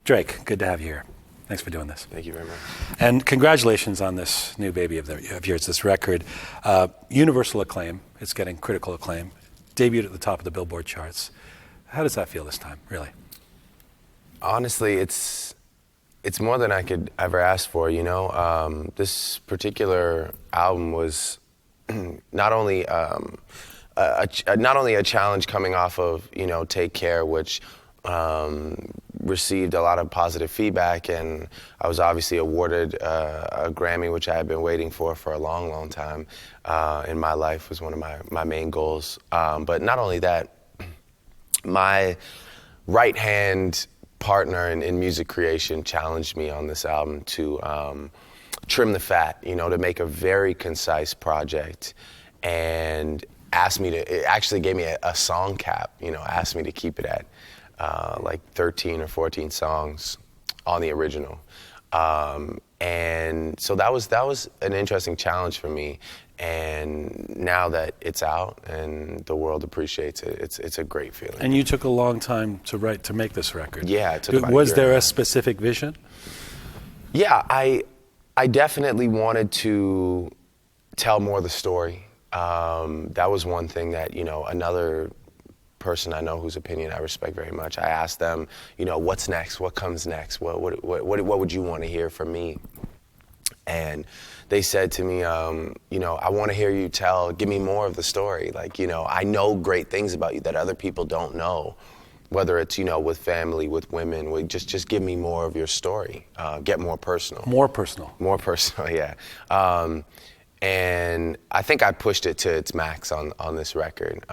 Drake, good to have you here. Thanks for doing this. Thank you very much. And congratulations on this new baby of yours, this record. Universal acclaim. It's getting critical acclaim. Debuted at the top of the Billboard charts. How does that feel this time, really? Honestly, it's more than I could ever ask for, you know? This particular album was not only a challenge coming off of, you know, Take Care, which received a lot of positive feedback, and I was obviously awarded a Grammy, which I had been waiting for a long, long time in my life. Was one of my main goals. But not only that, my right-hand partner in music creation challenged me on this album to trim the fat, you know, to make a very concise project, and it actually gave me a song cap, you know, asked me to keep it at like 13 or 14 songs on the original. And so that was an interesting challenge for me. And now that it's out and the world appreciates it, it's a great feeling. And you took a long time to make this record. Yeah, it took about Was a year. there a specific vision? Yeah, I definitely wanted to tell more of the story. That was one thing that, you know, another person I know whose opinion I respect very much, I asked them, you know, what's next? What comes next? What would you want to hear from me? And they said to me, you know, I want to hear you give me more of the story. Like, you know, I know great things about you that other people don't know, whether it's, you know, with family, with women, just give me more of your story, get more personal. More personal. More personal, yeah. And I think I pushed it to its max on this record.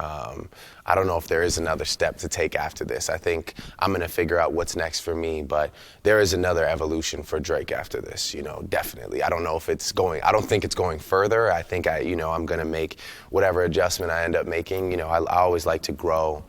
I don't know if there is another step to take after this. I think I'm going to figure out what's next for me, but there is another evolution for Drake after this, you know, definitely. I don't know if I don't think it's going further. I think I'm going to make whatever adjustment I end up making. You know, I always like to grow.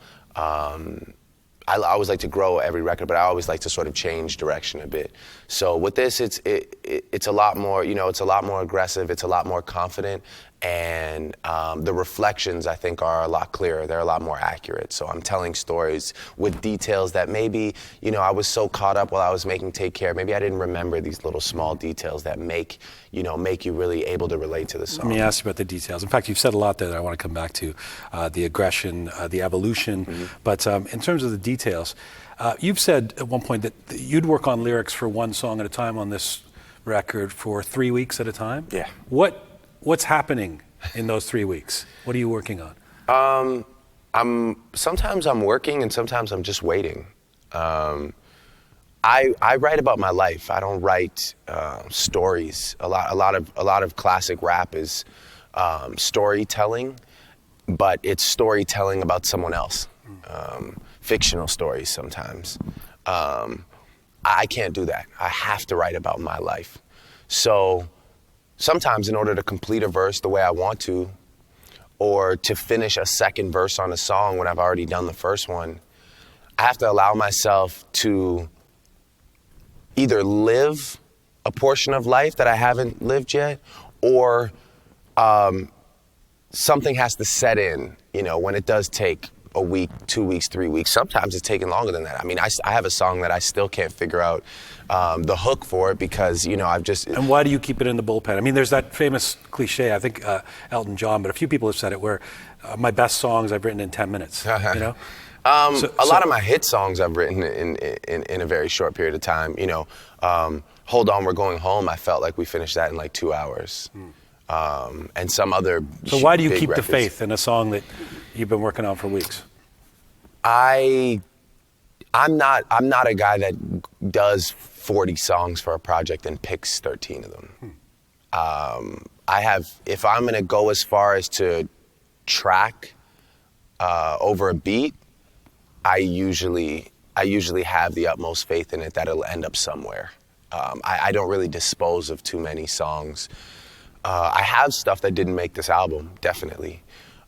I always like to grow every record, but I always like to sort of change direction a bit. So with this, it's a lot more, you know, it's a lot more aggressive, it's a lot more confident, and the reflections, I think, are a lot clearer. They're a lot more accurate. So I'm telling stories with details that maybe, you know, I was so caught up while I was making Take Care, maybe I didn't remember these little small details that make you really able to relate to the song. Let me ask you about the details. In fact, you've said a lot there that I want to come back to, the aggression, the evolution. Mm-hmm. But in terms of the details, you've said at one point that you'd work on lyrics for one song at a time on this record for 3 weeks at a time. Yeah. What's happening in those 3 weeks? What are you working on? Sometimes I'm working and sometimes I'm just waiting. I write about my life. I don't write stories. A lot of classic rap is storytelling, but it's storytelling about someone else. Fictional stories sometimes. I can't do that. I have to write about my life. So sometimes in order to complete a verse the way I want to, or to finish a second verse on a song when I've already done the first one, I have to allow myself to either live a portion of life that I haven't lived yet, or something has to set in, you know, when it does take a week, 2 weeks, 3 weeks. Sometimes it's taking longer than that. I mean, I have a song that I still can't figure out the hook for it because, you know, I've just... And why do you keep it in the bullpen? I mean, there's that famous cliche, I think Elton John, but a few people have said it, where my best songs I've written in 10 minutes, you know? A lot of my hit songs I've written in a very short period of time. You know, Hold On, We're Going Home, I felt like we finished that in like 2 hours. And some other So why do you keep records. the faith in a song that you've been working on for weeks? I'm not a guy that does 40 songs for a project and picks 13 of them. If I'm gonna go as far as to track over a beat, I usually have the utmost faith in it that it'll end up somewhere. I don't really dispose of too many songs. I have stuff that didn't make this album, definitely.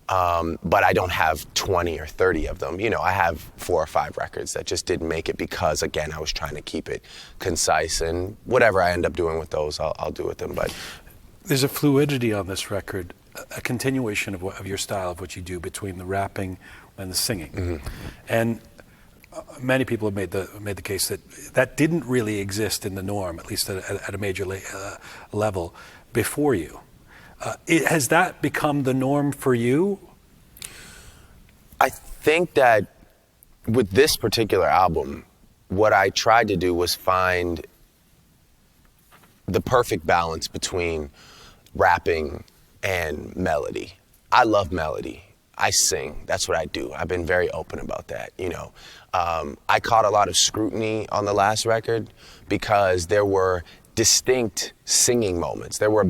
But I don't have 20 or 30 of them. You know, I have 4 or 5 records that just didn't make it because, again, I was trying to keep it concise. And whatever I end up doing with those, I'll do with them. But there's a fluidity on this record, a continuation of your style, of what you do between the rapping and the singing. Mm-hmm. And many people have made the case that didn't really exist in the norm, at least at a major level, before you. Has that become the norm for you? I think that with this particular album, what I tried to do was find the perfect balance between rapping and melody. I love melody. I sing. That's what I do. I've been very open about that. I caught a lot of scrutiny on the last record because there were distinct singing moments. There were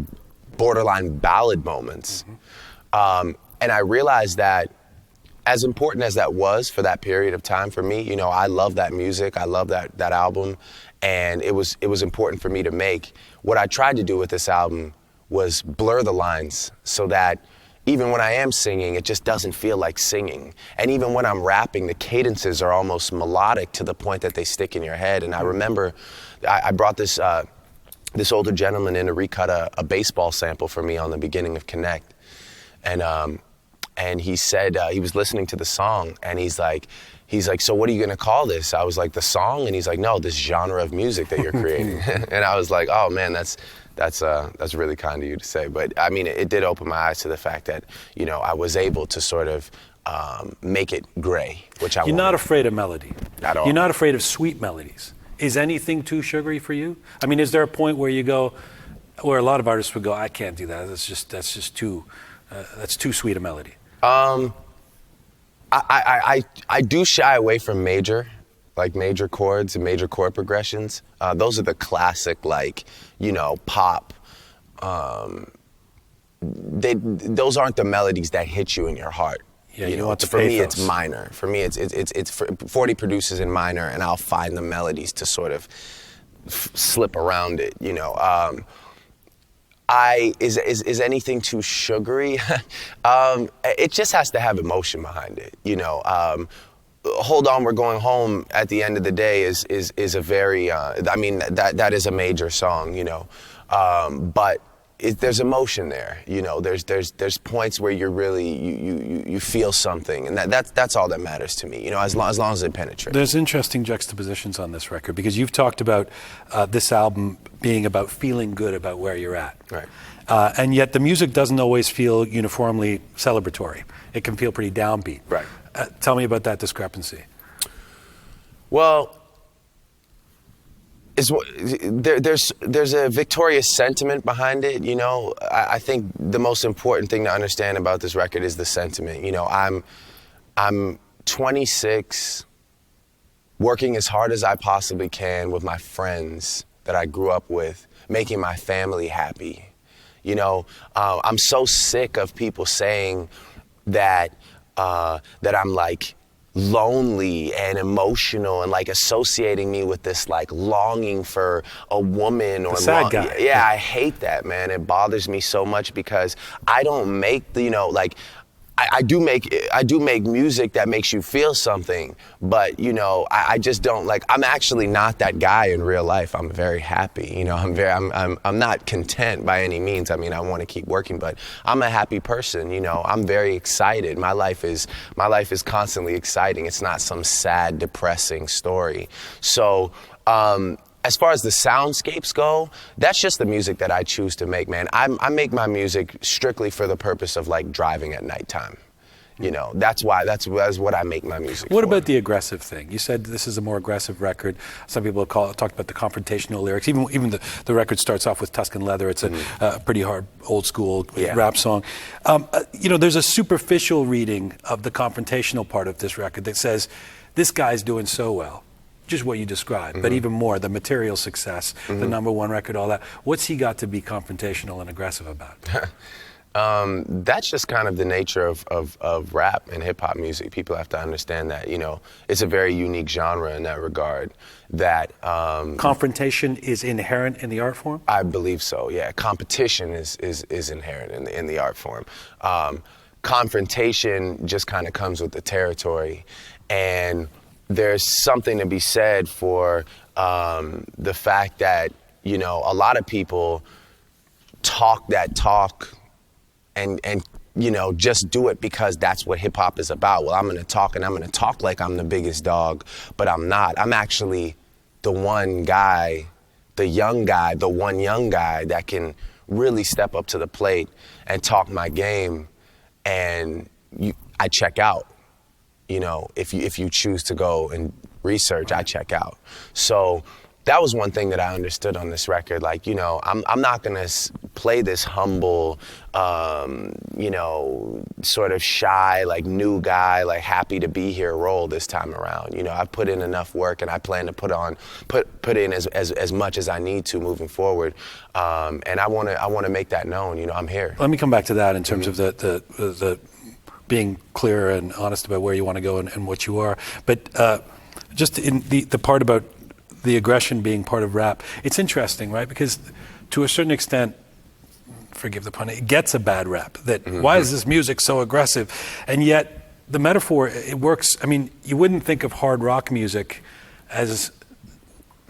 borderline ballad moments. And I realized that as important as that was for that period of time for me, I love that music. I love that album. And it was important for me to make. What I tried to do with this album was blur the lines so that even when I am singing, it just doesn't feel like singing. And even when I'm rapping, the cadences are almost melodic to the point that they stick in your head. And I remember I brought this older gentleman in to recut a baseball sample for me on the beginning of Connect. And he said, he was listening to the song, and he's like, so what are you gonna call this? I was like, the song? And he's like, no, this genre of music that you're creating. And I was like, oh man, that's really kind of you to say. But I mean, it did open my eyes to the fact that, I was able to sort of make it gray, which I wanted. You're not afraid of melody. At all. You're not afraid of sweet melodies. Is anything too sugary for you? I mean, is there a point where you go, where a lot of artists would go, I can't do that. That's just too sweet a melody. I do shy away from major chords and major chord progressions. Those are the classic, pop. Those aren't the melodies that hit you in your heart. Yeah, you want the for me, pathos. it's minor. For me, it's 40 produces in minor, and I'll find the melodies to sort of slip around it. Is anything too sugary? It just has to have emotion behind it. Hold On, We're Going Home at the end of the day is a very, that is a major song, but there's emotion there. There's points where you're really, you feel something, and that's all that matters to me, as long as it penetrates. There's interesting juxtapositions on this record because you've talked about this album being about feeling good about where you're at. Right. And yet the music doesn't always feel uniformly celebratory. It can feel pretty downbeat. Right. Tell me about that discrepancy. Well, there's a victorious sentiment behind it. I think the most important thing to understand about this record is the sentiment. I'm 26, working as hard as I possibly can with my friends that I grew up with, making my family happy. I'm so sick of people saying that I'm lonely and emotional and associating me with this longing for a woman or the sad guy. Yeah, I hate that, man. It bothers me so much because I don't make I do make music that makes you feel something, but I just don't I'm actually not that guy in real life. I'm very happy, I'm not content by any means. I mean, I want to keep working, but I'm a happy person. I'm very excited. My life is constantly exciting. It's not some sad, depressing story. So, as far as the soundscapes go, that's just the music that I choose to make, man. I make my music strictly for the purpose of driving at nighttime. That's what I make my music for. What about the aggressive thing? You said this is a more aggressive record. Some people talked about the confrontational lyrics. Even the record starts off with Tuscan Leather. It's a pretty hard, old school rap song. There's a superficial reading of the confrontational part of this record that says, this guy's doing so well. Just what you described, but even more, the material success, the number one record, all that. What's he got to be confrontational and aggressive about? That's just kind of the nature of rap and hip-hop music. People have to understand that, it's a very unique genre in that regard. That confrontation is inherent in the art form? I believe so, yeah. Competition is inherent in the art form. Confrontation just kind of comes with the territory. And there's something to be said for the fact that, a lot of people talk that talk and just do it because that's what hip hop is about. Well, I'm going to talk and I'm going to talk like I'm the biggest dog, but I'm not. I'm actually the one guy, the young guy, the one young guy that can really step up to the plate and talk my game, and I check out. If you choose to go and research, I check out. So that was one thing that I understood on this record. Like, I'm not gonna play this humble, sort of shy, like new guy, like happy to be here role this time around. I've put in enough work, and I plan to put in as much as I need to moving forward. And I wanna make that known. I'm here. Let me come back to that in terms of the being clear and honest about where you want to go and what you are. But just in the part about the aggression being part of rap, it's interesting, right? Because to a certain extent, forgive the pun, it gets a bad rap. That why is this music so aggressive? And yet the metaphor, it works. I mean, you wouldn't think of hard rock music as,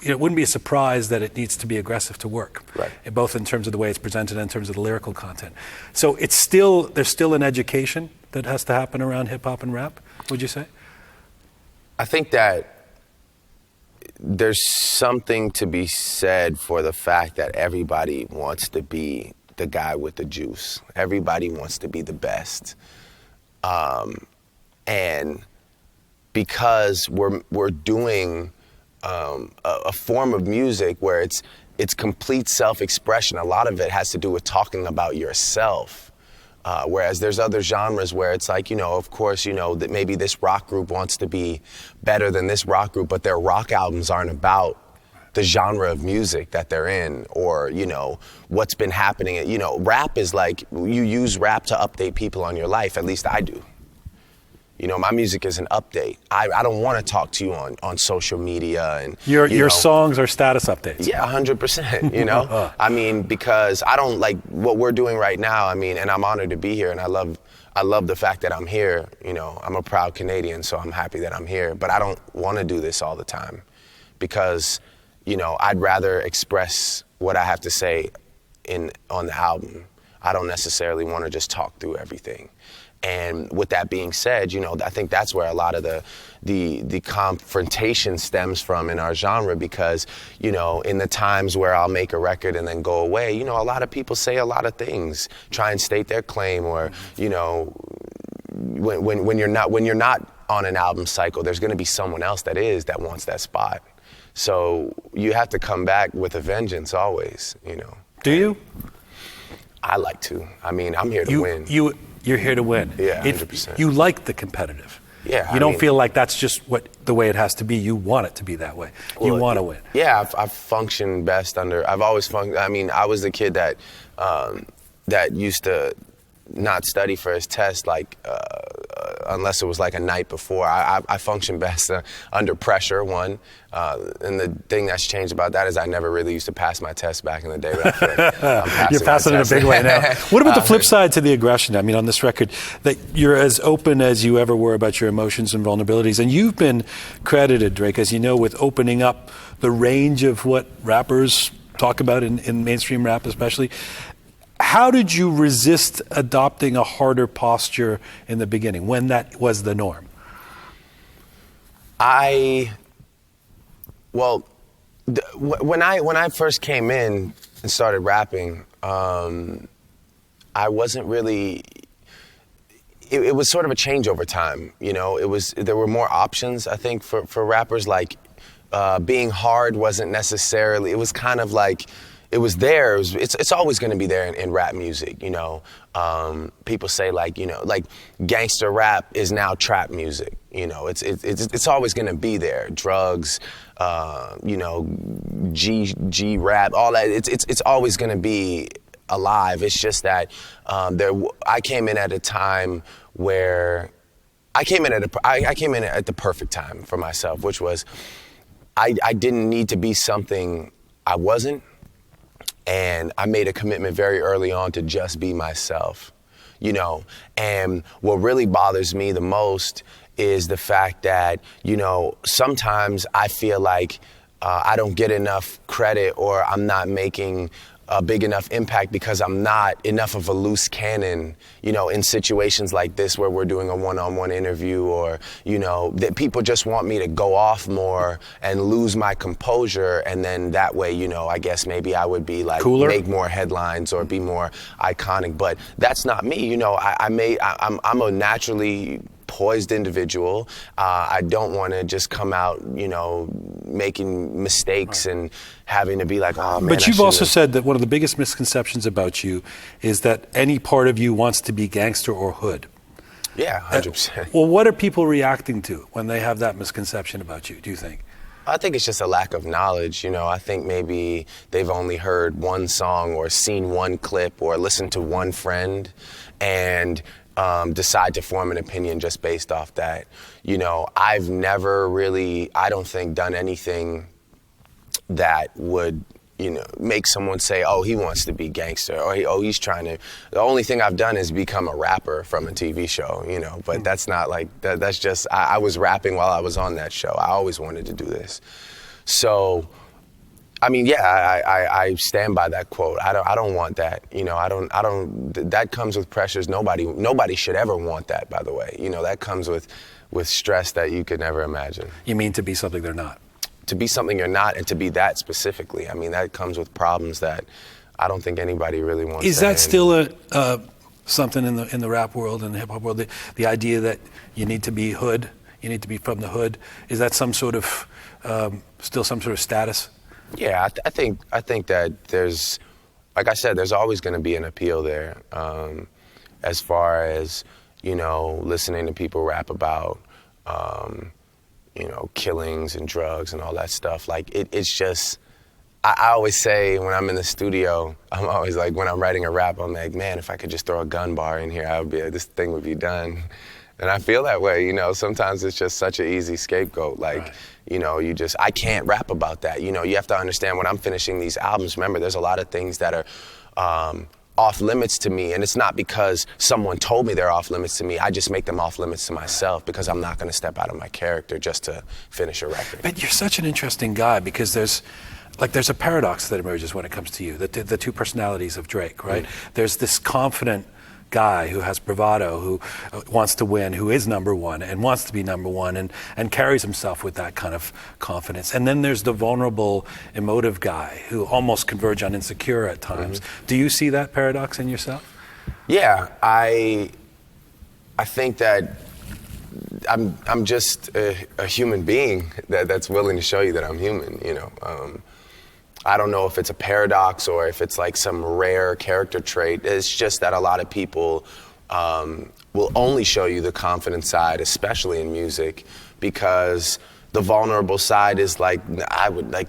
it wouldn't be a surprise that it needs to be aggressive to work, right? Both in terms of the way it's presented and in terms of the lyrical content. So there's still an education that has to happen around hip hop and rap, would you say? I think that there's something to be said for the fact that everybody wants to be the guy with the juice. Everybody wants to be the best. And because we're doing a form of music where it's complete self-expression, a lot of it has to do with talking about yourself. Whereas there's other genres where it's like, of course, that maybe this rock group wants to be better than this rock group, but their rock albums aren't about the genre of music that they're in, or, what's been happening. Rap is like, you use rap to update people on your life, at least I do. My music is an update. I don't want to talk to you on social media and your songs are status updates. Yeah, 100%. I mean, because I don't like what we're doing right now. I mean, and I'm honored to be here, and I love the fact that I'm here. I'm a proud Canadian, so I'm happy that I'm here. But I don't want to do this all the time, because I'd rather express what I have to say on the album. I don't necessarily want to just talk through everything. And with that being said, I think that's where a lot of the confrontation stems from in our genre, because, in the times where I'll make a record and then go away, a lot of people say a lot of things, try and state their claim, or, when you're not on an album cycle, there's going to be someone else that wants that spot. So you have to come back with a vengeance always, Do you? I like to. I mean, I'm here to win. You're here to win. Yeah, 100%. You like the competitive. Yeah. You don't feel like that's just the way it has to be. You want it to be that way. You want to win. Yeah, I've functioned best under. I've always functioned. I mean, I was the kid that used to not study for his test, unless it was like a night before. I function best under pressure, one. And the thing that's changed about that is I never really used to pass my test back in the day, but I feel like I'm passing You're passing it in a big way now. What about the flip side to the aggression? I mean, on this record, that you're as open as you ever were about your emotions and vulnerabilities. And you've been credited, Drake, as you know, with opening up the range of what rappers talk about in mainstream rap especially. How did you resist adopting a harder posture in the beginning, when that was the norm? When I first came in and started rapping, I wasn't really. It was sort of a change over time, there were more options, I think, for rappers. Like being hard wasn't necessarily. It was kind of like. It was there. It's always going to be there in rap music, People say like gangster rap is now trap music. It's always going to be there. Drugs, G rap, all that. It's always going to be alive. It's just that I came in at a time where I came in at the perfect time for myself, which was I didn't need to be something I wasn't. And I made a commitment very early on to just be myself, And what really bothers me the most is the fact that, sometimes I feel like I don't get enough credit, or I'm not making a big enough impact because I'm not enough of a loose cannon, you know, in situations like this where we're doing a one-on-one interview, or, you know, that people just want me to go off more and lose my composure, and then that way, you know, I guess maybe I would be like cooler, make more headlines or be more iconic. But that's not me, you know. I'm a naturally poised individual. I don't want to just come out, you know, making mistakes and having to be like, oh man. But you've also said that one of the biggest misconceptions about you is that any part of you wants to be gangster or hood. Yeah, 100%. Well, what are people reacting to when they have that misconception about you, do you think? I think it's just a lack of knowledge, you know. I think maybe they've only heard one song or seen one clip or listened to one friend and decide to form an opinion just based off that. You know, I've never really, I don't think, done anything that would, you know, make someone say, oh, he wants to be gangster, or he's trying to. The only thing I've done is become a rapper from a TV show, you know, but that's not like, that's just, I was rapping while I was on that show. I always wanted to do this. So, I mean, yeah, I stand by that quote. I don't want that. You know, that comes with pressures. Nobody should ever want that, by the way. You know, that comes with stress that you could never imagine. You mean to be something they're not? To be something you're not, and to be that specifically. I mean, that comes with problems that I don't think anybody really wants. Is that still something in the rap world and the hip hop world? The idea that you need to be hood, you need to be from the hood. Is that some sort of still some sort of status? Yeah, I think that there's, like I said, there's always going to be an appeal there, as far as, you know, listening to people rap about, you know, killings and drugs and all that stuff. Like, it's just, I always say when I'm in the studio, I'm always like, when I'm writing a rap, I'm like, man, if I could just throw a gun bar in here, this thing would be done. And I feel that way, you know. Sometimes it's just such an easy scapegoat. Like, right. You know, I can't rap about that. You know, you have to understand when I'm finishing these albums, remember, there's a lot of things that are off limits to me. And it's not because someone told me they're off limits to me. I just make them off limits to myself because I'm not going to step out of my character just to finish a record. But you're such an interesting guy because there's a paradox that emerges when it comes to you, the two personalities of Drake, right? Mm-hmm. There's this confident guy who has bravado, who wants to win, who is number one and wants to be number one and carries himself with that kind of confidence. And then there's the vulnerable, emotive guy who almost converge on insecure at times. Mm-hmm. Do you see that paradox in yourself? Yeah, I think that I'm just a human being that's willing to show you that I'm human, you know. I don't know if it's a paradox or if it's like some rare character trait. It's just that a lot of people will only show you the confident side, especially in music, because the vulnerable side is like,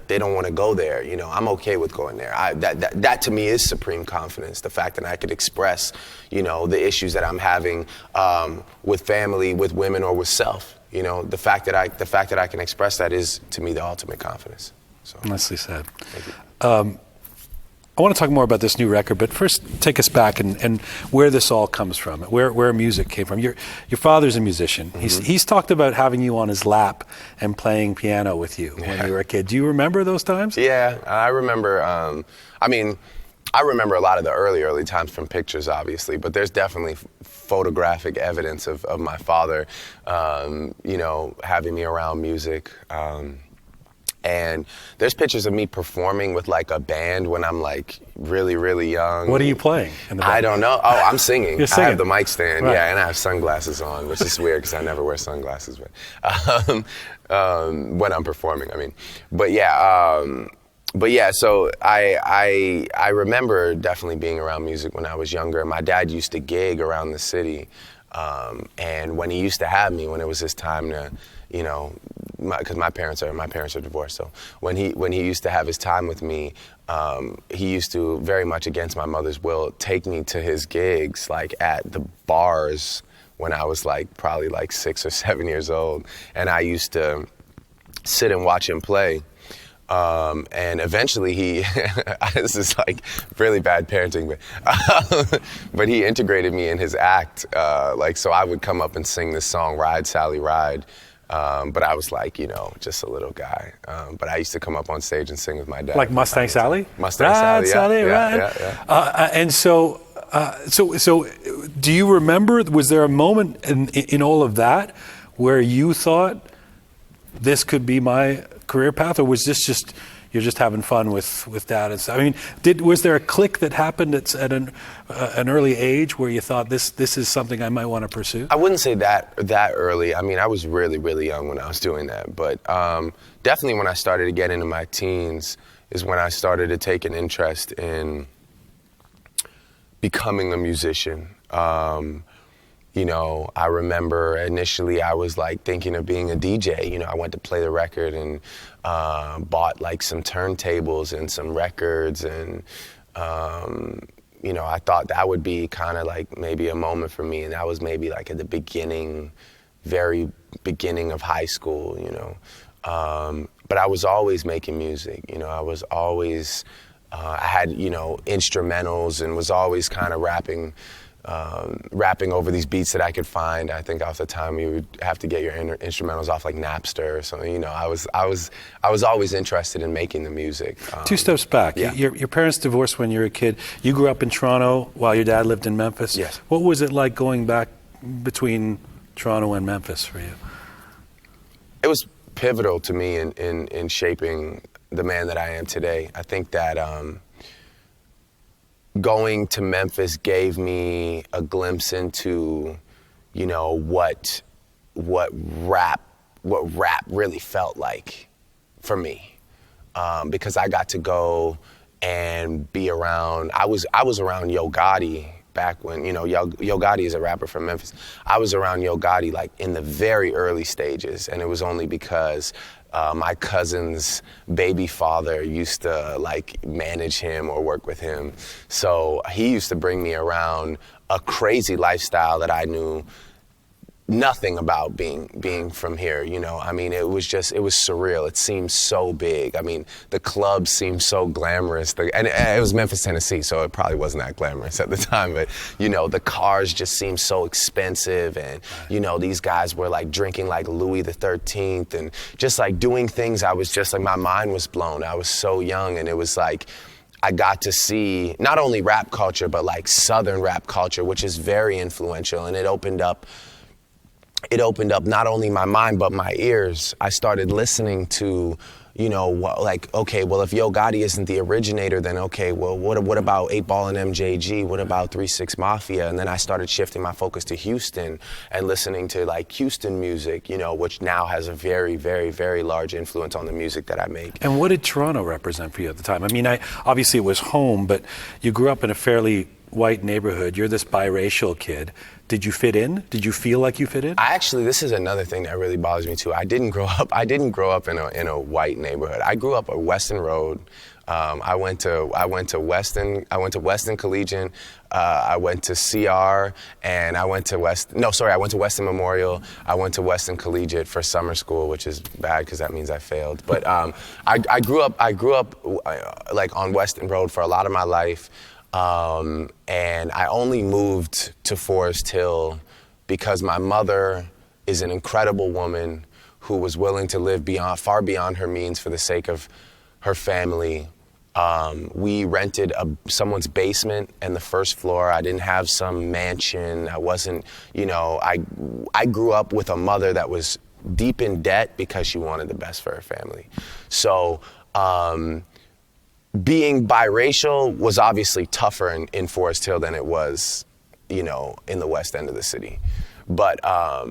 they don't want to go there. You know, I'm okay with going there. That to me is supreme confidence. The fact that I could express, you know, the issues that I'm having with family, with women, or with self. You know, the fact that I can express that is, to me, the ultimate confidence. So. Nicely said. I want to talk more about this new record, but first take us back and where this all comes from, where music came from. Your father's a musician. Mm-hmm. He's talked about having you on his lap and playing piano with you when you were a kid. Do you remember those times? Yeah, I remember. I remember a lot of the early times from pictures, obviously, but there's definitely photographic evidence of my father, you know, having me around music. And there's pictures of me performing with like a band when I'm like really, really young. What are you playing in the band? I don't know. Oh, I'm singing. You're singing. I have the mic stand, right. Yeah, and I have sunglasses on, which is weird because I never wear sunglasses. But when I'm performing, I mean. But yeah, so I remember definitely being around music when I was younger. My dad used to gig around the city, and when he used to have me, when it was his time to, you know, because my parents are divorced, so when he used to have his time with me, he used to, very much against my mother's will, take me to his gigs, like at the bars when I was like probably like 6 or 7 years old, and I used to sit and watch him play. And eventually he, this is like really bad parenting, but he integrated me in his act, like, so I would come up and sing this song, Ride, Sally, Ride, But I was like, just a little guy. But I used to come up on stage and sing with my dad. Like Mustang Sally? Mustang Sally, Sally, right? Yeah. And so do you remember, was there a moment in all of that where you thought this could be my career path, or was this just, you're just having fun with dad and stuff? I mean, was there a click that happened at an early age where you thought this is something I might want to pursue? I wouldn't say that early. I mean, I was really, really young when I was doing that. But definitely when I started to get into my teens is when I started to take an interest in becoming a musician. I remember initially I was like thinking of being a DJ. I went to play the record and bought like some turntables and some records, and I thought that would be kind of like maybe a moment for me, and that was maybe like at the very beginning of high school, But I was always making music, I was always, I had, instrumentals and was always kind of rapping over these beats that I could find. I think off the time you would have to get your instrumentals off like Napster or something. I was always interested in making the music. 2 steps back. Yeah. Your parents divorced when you were a kid. You grew up in Toronto while your dad lived in Memphis. Yes. What was it like going back between Toronto and Memphis for you? It was pivotal to me in shaping the man that I am today. I think that going to Memphis gave me a glimpse into, what rap really felt like for me, because I got to go and be around. I was around Yo Gotti back when, Yo Gotti is a rapper from Memphis. I was around Yo Gotti like in the very early stages, and it was only because my cousin's baby father used to like manage him or work with him. So he used to bring me around a crazy lifestyle that I knew nothing about being from here, I mean, it was surreal. It seemed so big. I mean, the clubs seemed so glamorous. And it was Memphis, Tennessee, so it probably wasn't that glamorous at the time. But, the cars just seemed so expensive. And, these guys were like drinking like Louis the 13th and just like doing things. I was just like, my mind was blown. I was so young, and it was like, I got to see not only rap culture, but like Southern rap culture, which is very influential. And it opened up not only my mind, but my ears. I started listening to, okay, well, if Yo Gotti isn't the originator, then okay, well, what about 8 Ball and MJG? What about 3 6 Mafia? And then I started shifting my focus to Houston and listening to like Houston music, which now has a very, very, very large influence on the music that I make. And what did Toronto represent for you at the time? I mean, obviously it was home, but you grew up in a fairly white neighborhood. You're this biracial kid. Did you fit in? Did you feel like you fit in? This is another thing that really bothers me too. I didn't grow up in a white neighborhood. I grew up on Weston Road. I went to Weston Collegiate. I went to CR, and I went to Weston Memorial. I went to Weston Collegiate for summer school, which is bad because that means I failed. But I grew up like on Weston Road for a lot of my life. And I only moved to Forest Hill because my mother is an incredible woman who was willing to live far beyond her means for the sake of her family. We rented someone's basement and the first floor. I didn't have some mansion. I wasn't, I grew up with a mother that was deep in debt because she wanted the best for her family. So, being biracial was obviously tougher in Forest Hill than it was, in the west end of the city. But I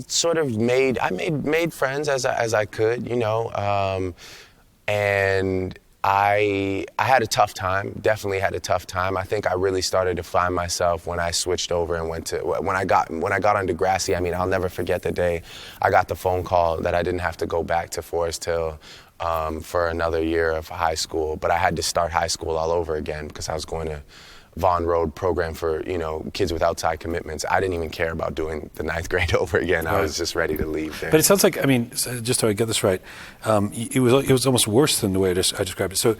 sort of made friends as I could, and I had a tough time. Definitely had a tough time. I think I really started to find myself when I switched over and when I got on Degrassi. I mean, I'll never forget the day I got the phone call that I didn't have to go back to Forest Hill for another year of high school, but I had to start high school all over again because I was going to Vaughn Road program for, kids with outside commitments. I didn't even care about doing the 9th grade over again. I was just ready to leave there. But it sounds like, just so I get this right, it was almost worse than the way I described it. So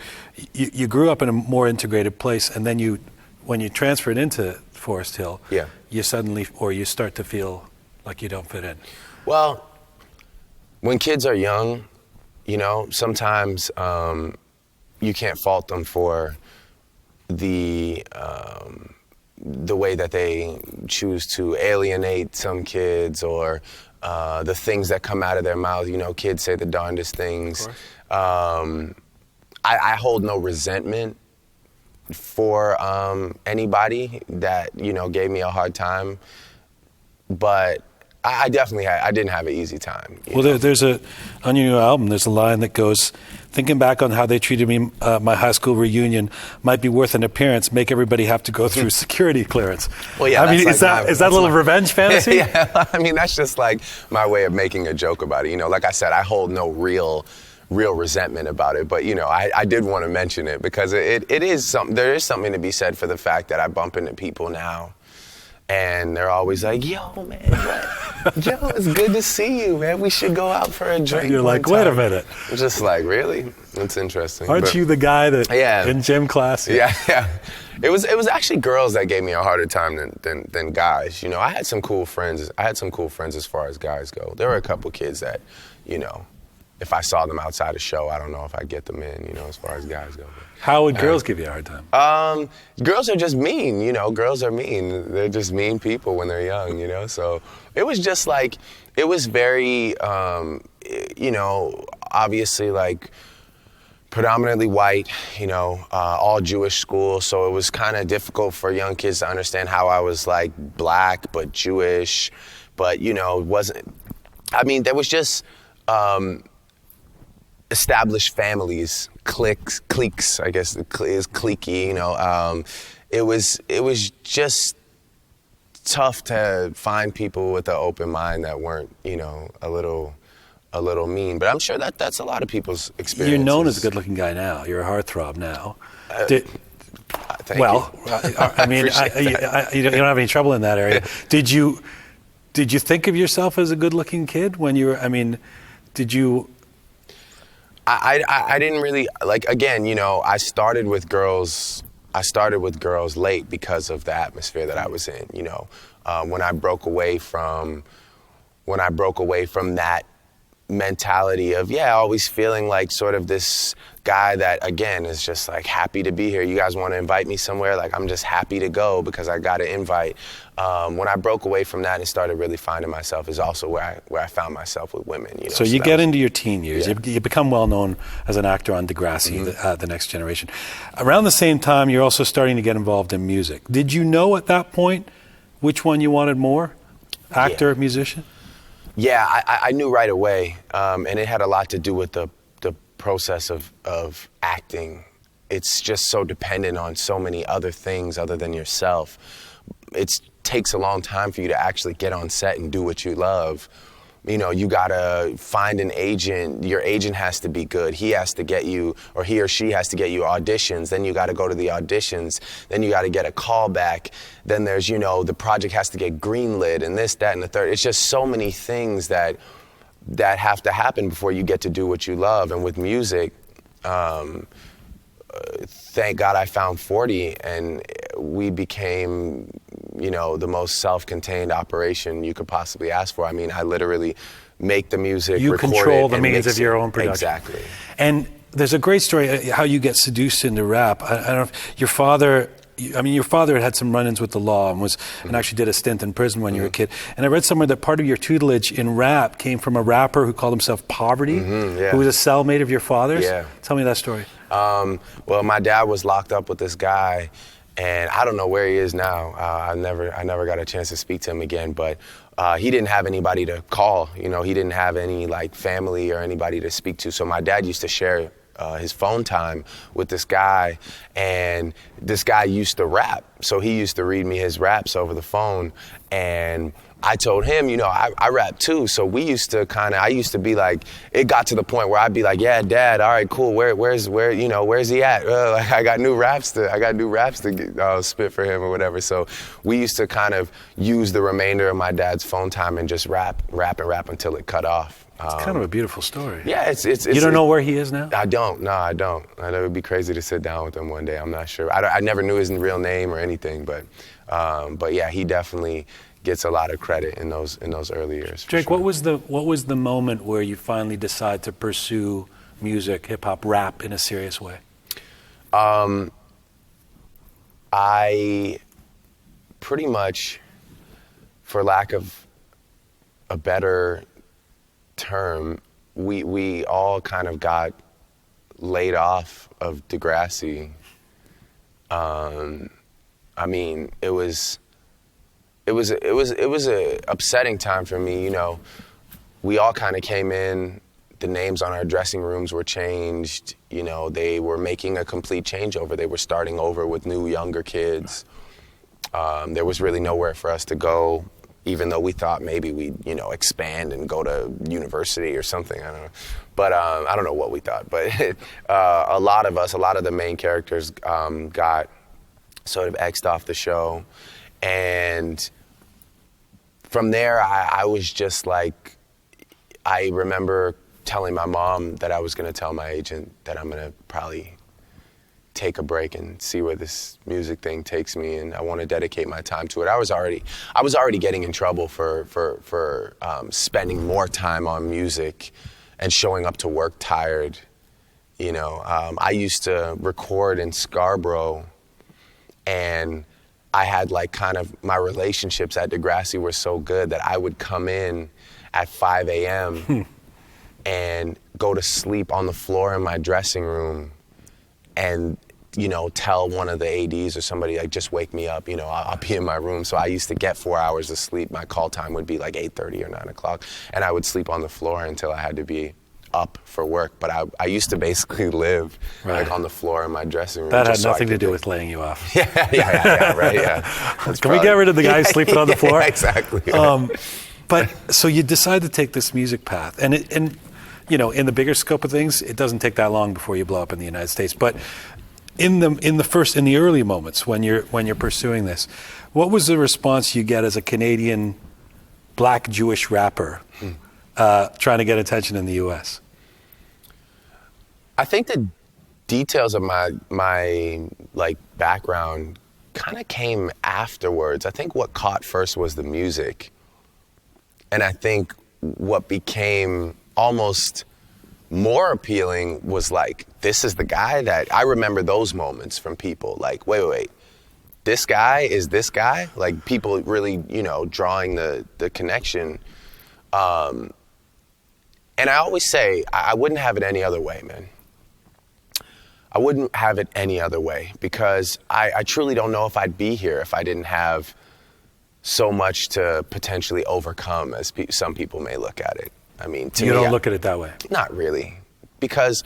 you grew up in a more integrated place, and then when you transferred into Forest Hill, yeah, you start to feel like you don't fit in? Well, when kids are young, you know, sometimes you can't fault them for the way that they choose to alienate some kids, or the things that come out of their mouth. You know, kids say the darndest things. I hold no resentment for anybody that, you know, gave me a hard time, but I didn't have an easy time. Well, there's on your new album, there's a line that goes, thinking back on how they treated me, my high school reunion might be worth an appearance, make everybody have to go through security clearance. Well, yeah, I mean, is that a little revenge fantasy? Yeah, I mean, that's just like my way of making a joke about it. You know, like I said, I hold no real resentment about it, but you know, I did want to mention it because it is something. There is something to be said for the fact that I bump into people now, and they're always like, "Yo, man, Joe, it's good to see you, man. We should go out for a drink." And you're like, "Wait a minute." I'm just like, really? That's interesting. Aren't you the guy that in gym class? Yeah. It was actually girls that gave me a harder time than guys. You know, I had some cool friends. As far as guys go. There were a couple kids that, you know, if I saw them outside a show, I don't know if I'd get them in, you know, as far as guys go. How would girls give you a hard time? Girls are just mean, you know. Girls are mean. They're just mean people when they're young, you know. So it was just like, it was very, you know, obviously like predominantly white, you know, all Jewish school. So it was kind of difficult for young kids to understand how I was like black but Jewish. But, you know, there was just established families, cliques, I guess is cliquey, you know. It was just tough to find people with an open mind that weren't, you know, a little mean. But I'm sure that's a lot of people's experience. You're known as a good-looking guy now. You're a heartthrob now. Thank you. I mean, you don't have any trouble in that area. Did you think of yourself as a good-looking kid when you were? I mean, did you? I didn't really, like, again, you know, I started with girls late because of the atmosphere that I was in, you know. When I broke away from that mentality of, always feeling like sort of this guy that, again, is just like happy to be here. You guys want to invite me somewhere? Like, I'm just happy to go because I got an invite. When I broke away from that and started really finding myself is also where I found myself with women. You know? So you get into your teen years. Yeah. You become well known as an actor on Degrassi, the Next Generation. Around the same time, you're also starting to get involved in music. Did you know at that point which one you wanted more? Actor, musician? Yeah, I knew right away, and it had a lot to do with the process of acting. It's just so dependent on so many other things other than yourself. It takes a long time for you to actually get on set and do what you love. You know, you gotta find an agent. Your agent has to be good. He has to get you, or he or she has to get you auditions. Then you gotta go to the auditions. Then you gotta get a call back. Then there's, you know, the project has to get greenlit and this, that, and the third. It's just so many things that have to happen before you get to do what you love. And with music, thank God I found 40, and we became, you know, the most self-contained operation you could possibly ask for. I mean, I literally make the music, you record control it, the means of your own production. Exactly. And there's a great story how you get seduced into rap. I don't know if your father. I mean, your father had some run-ins with the law and actually did a stint in prison when you were a kid. And I read somewhere that part of your tutelage in rap came from a rapper who called himself Poverty, who was a cellmate of your father's. Yeah. Tell me that story. Well, my dad was locked up with this guy, and I don't know where he is now. I never got a chance to speak to him again, but he didn't have anybody to call. You know, he didn't have any like family or anybody to speak to. So my dad used to share his phone time with this guy, and this guy used to rap. So he used to read me his raps over the phone, and I told him, you know, I rap too. So we used to I used to be like, it got to the point where I'd be like, yeah, Dad, all right, cool. Where's he at? Like, I got new raps to spit for him or whatever. So we used to kind of use the remainder of my dad's phone time and just rap until it cut off. It's kind of a beautiful story. Yeah, it's you don't know where he is now? I don't. No, I don't. It would be crazy to sit down with him one day. I'm not sure. I never knew his real name or anything, but yeah, he definitely gets a lot of credit in those early years. Drake, sure. what was the moment where you finally decide to pursue music, hip hop, rap in a serious way? I pretty much, for lack of a better term, we all kind of got laid off of Degrassi. I mean, it was a upsetting time for me. You know, we all kind of came in. The names on our dressing rooms were changed. You know, they were making a complete changeover. They were starting over with new, younger kids. There was really nowhere for us to go, even though we thought maybe we'd, you know, expand and go to university or something. I don't know. But I don't know what we thought. But a lot of the main characters got sort of X'd off the show. And from there, I was just like, I remember telling my mom that I was going to tell my agent that I'm going to probably take a break and see where this music thing takes me, and I want to dedicate my time to it. I was already getting in trouble for spending more time on music and showing up to work tired. You know, I used to record in Scarborough, and I had like kind of, my relationships at Degrassi were so good that I would come in at 5 a.m. and go to sleep on the floor in my dressing room and, you know, tell one of the ADs or somebody, like, just wake me up, you know, I'll be in my room. So I used to get 4 hours of sleep. My call time would be like 8:30 or 9 o'clock, and I would sleep on the floor until I had to be up for work. But I used to basically live like on the floor in my dressing room. That had nothing to do with laying you off. Yeah, right, yeah. Can we get rid of the guy sleeping on the floor? Yeah, exactly. But so you decide to take this music path, and you know, in the bigger scope of things, it doesn't take that long before you blow up in the United States. But in the early moments when you're pursuing this, what was the response you get as a Canadian Black Jewish rapper trying to get attention in the U.S.? I think the details of my like background kind of came afterwards. I think what caught first was the music, and I think what became almost more appealing was like, this is the guy that I remember. Those moments from people like, wait, this guy is this guy? Like, people really, you know, drawing the connection. And I always say, I wouldn't have it any other way, man. I wouldn't have it any other way, because I truly don't know if I'd be here if I didn't have so much to potentially overcome, as some people may look at it. I mean, to me, you don't look at it that way. Not really, because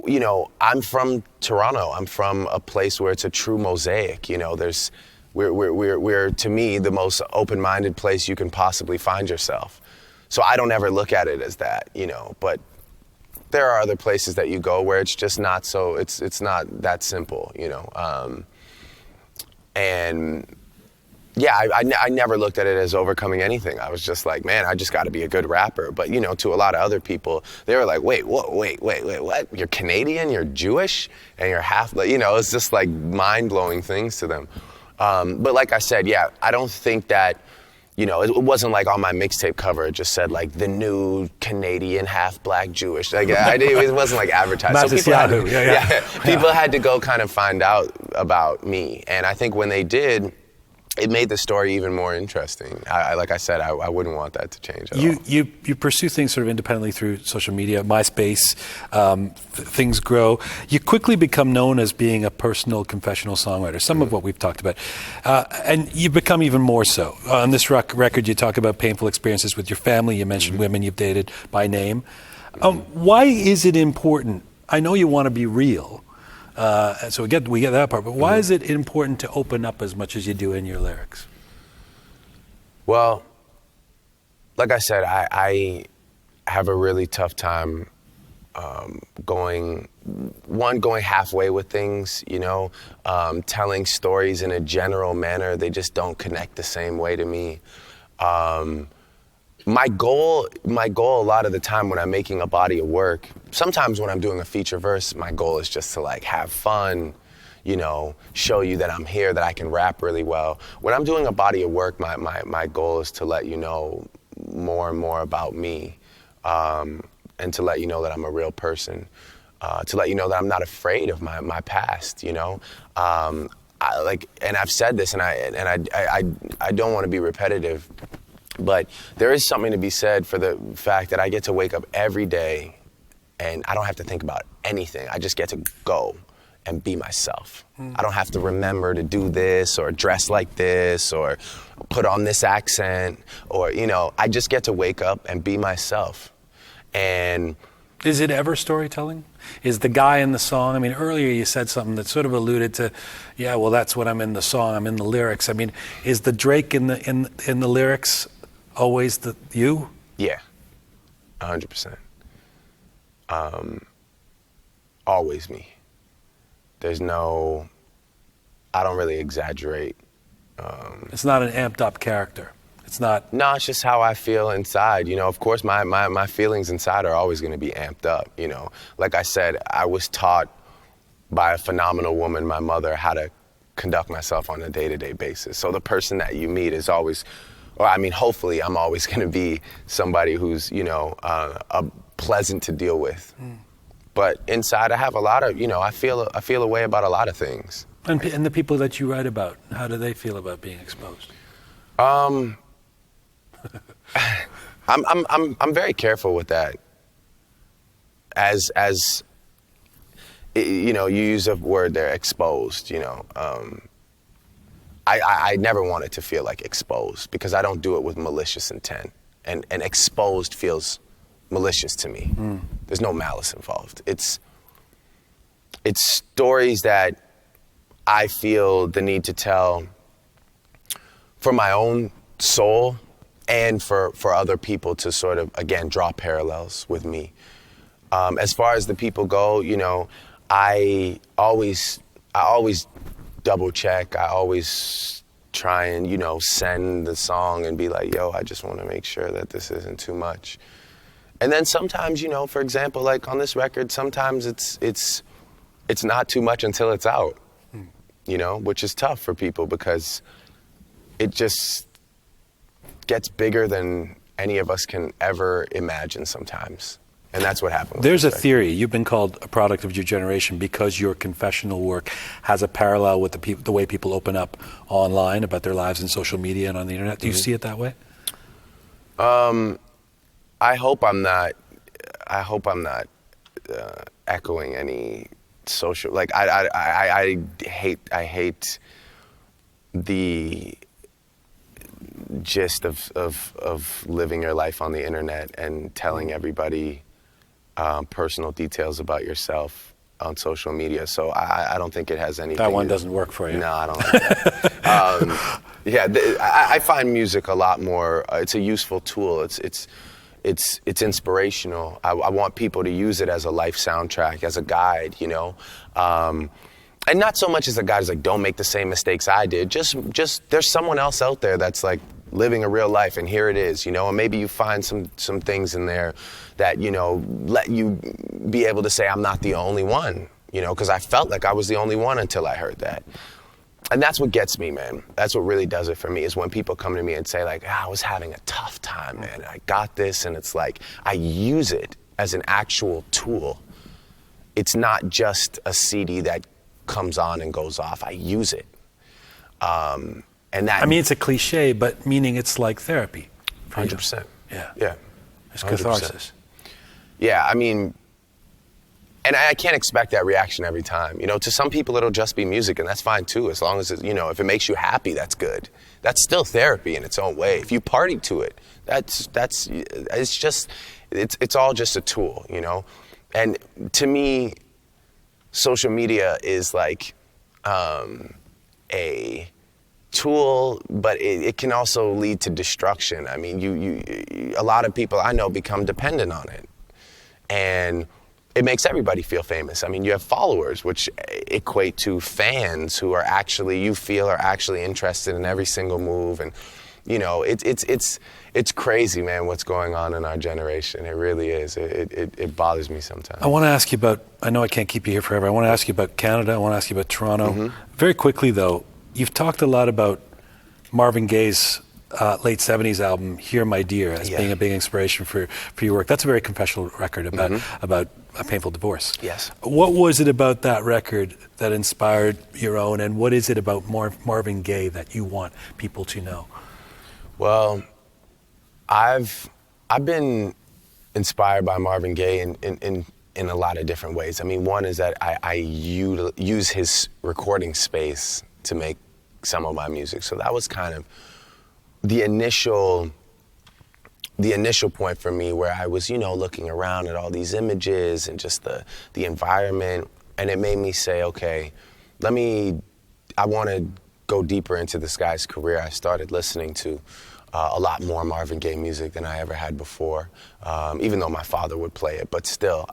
you know, I'm from Toronto. I'm from a place where it's a true mosaic. You know, we're to me the most open-minded place you can possibly find yourself. So I don't ever look at it as that, you know. But there are other places that you go where it's just not so. It's not that simple, you know. And yeah, I never looked at it as overcoming anything. I was just like, man, I just got to be a good rapper. But, you know, to a lot of other people, they were like, wait, what? You're Canadian, you're Jewish, and you're half, you know, it's just like mind-blowing things to them. But like I said, yeah, I don't think that, you know, it wasn't like on my mixtape cover, it just said like the new Canadian half black Jewish. Like, it wasn't like advertised. So people had to go kind of find out about me. And I think when they did, it made the story even more interesting. Like I said, I wouldn't want that to change at all. You pursue things sort of independently through social media, MySpace, things grow. You quickly become known as being a personal confessional songwriter, some of what we've talked about. And you become even more so. On this record, you talk about painful experiences with your family. You mentioned women you've dated by name. Why is it important? I know you want to be real. So we get that part, but why is it important to open up as much as you do in your lyrics? Well, like I said, I have a really tough time going halfway with things, you know, telling stories in a general manner. They just don't connect the same way to me. My goal a lot of the time when I'm making a body of work, sometimes when I'm doing a feature verse, my goal is just to like have fun, show you that I'm here, that I can rap really well. When I'm doing a body of work, my goal is to let you know more and more about me, and to let you know that I'm a real person, to let you know that I'm not afraid of my past, and I've said this, and I don't want to be repetitive, but there is something to be said for the fact that I get to wake up every day and I don't have to think about anything. I just get to go and be myself. I don't have to remember to do this or dress like this or put on this accent or, I just get to wake up and be myself. And is it ever storytelling? Is the guy in the song, earlier you said something that sort of alluded to, yeah, well, that's what I'm in the song, I'm in the lyrics. Is the Drake in the lyrics always you? Yeah, 100%. Always me. There's I don't really exaggerate. It's not an amped up character. It's not. No, it's just how I feel inside. Of course, my feelings inside are always going to be amped up. Like I said, I was taught by a phenomenal woman, my mother, how to conduct myself on a day-to-day basis. So the person that you meet is always, hopefully I'm always going to be somebody who's, pleasant to deal with. But inside I have a lot of, I feel a way about a lot of things. And the people that you write about, how do they feel about being exposed? I'm very careful with that. As you use a word there, exposed. I never want it to feel like exposed because I don't do it with malicious intent, and exposed feels malicious to me. There's no malice involved. It's stories that I feel the need to tell for my own soul and for other people to sort of, again, draw parallels with me. As far as the people go, I always double check. I always try and, send the song and be like, yo, I just want to make sure that this isn't too much. And then sometimes, for example, like on this record, sometimes it's not too much until it's out, which is tough for people because it just gets bigger than any of us can ever imagine sometimes. And that's what happened. There's a theory. You've been called a product of your generation because your confessional work has a parallel with the way people open up online about their lives in social media and on the internet. Do you see it that way? I hope I'm not echoing any social. Like I hate the gist of living your life on the internet and telling everybody personal details about yourself on social media. So I don't think it has anything. That one doesn't work for you. No, I don't like that. I find music a lot more. It's a useful tool. It's inspirational. I want people to use it as a life soundtrack, as a guide, and not so much as a guide as like, don't make the same mistakes I did. Just there's someone else out there that's like living a real life, and here it is, and maybe you find some things in there that, let you be able to say, I'm not the only one, because I felt like I was the only one until I heard that. And that's what gets me, man. That's what really does it for me, is when people come to me and say like, I was having a tough time, man. I got this, and it's like, I use it as an actual tool. It's not just a CD that comes on and goes off. I use it. And that, it's a cliche, but meaning it's like therapy. 100%. Yeah. It's catharsis. Yeah, and I can't expect that reaction every time. To some people it'll just be music, and that's fine too, as long as it, if it makes you happy, that's good. That's still therapy in its own way. If you party to it, it's all just a tool, And to me, social media is like a tool, but it can also lead to destruction. A lot of people I know become dependent on it, and it makes everybody feel famous. You have followers, which equate to fans who are actually interested in every single move, and it's crazy, man, what's going on in our generation. It really is. It bothers me sometimes. I want to ask you about, I know I can't keep you here forever. I want to ask you about Canada. I want to ask you about Toronto. Very quickly, though, you've talked a lot about Marvin Gaye's late 70s album, Hear My Dear, as being a big inspiration for your work. That's a very confessional record about a painful divorce. Yes. What was it about that record that inspired your own, and what is it about Marvin Gaye that you want people to know? Well, I've been inspired by Marvin Gaye in a lot of different ways. I mean, one is that I use his recording space to make some of my music. So that was kind of the initial point for me, where I was, looking around at all these images and just the environment, and it made me say, okay, I want to go deeper into this guy's career. I started listening to a lot more Marvin Gaye music than I ever had before, even though my father would play it, but still.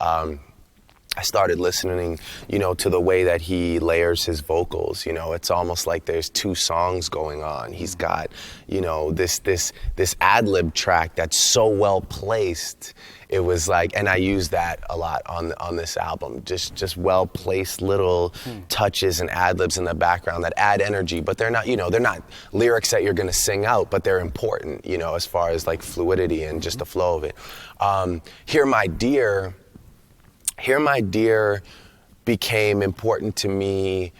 I started listening, to the way that he layers his vocals. It's almost like there's two songs going on. He's got, this ad-lib track that's so well placed. It was like, and I use that a lot on this album. Just well placed little touches and ad-libs in the background that add energy, but they're not, they're not lyrics that you're gonna sing out, but they're important, as far as like fluidity and just the flow of it. Hear My Dear became important to me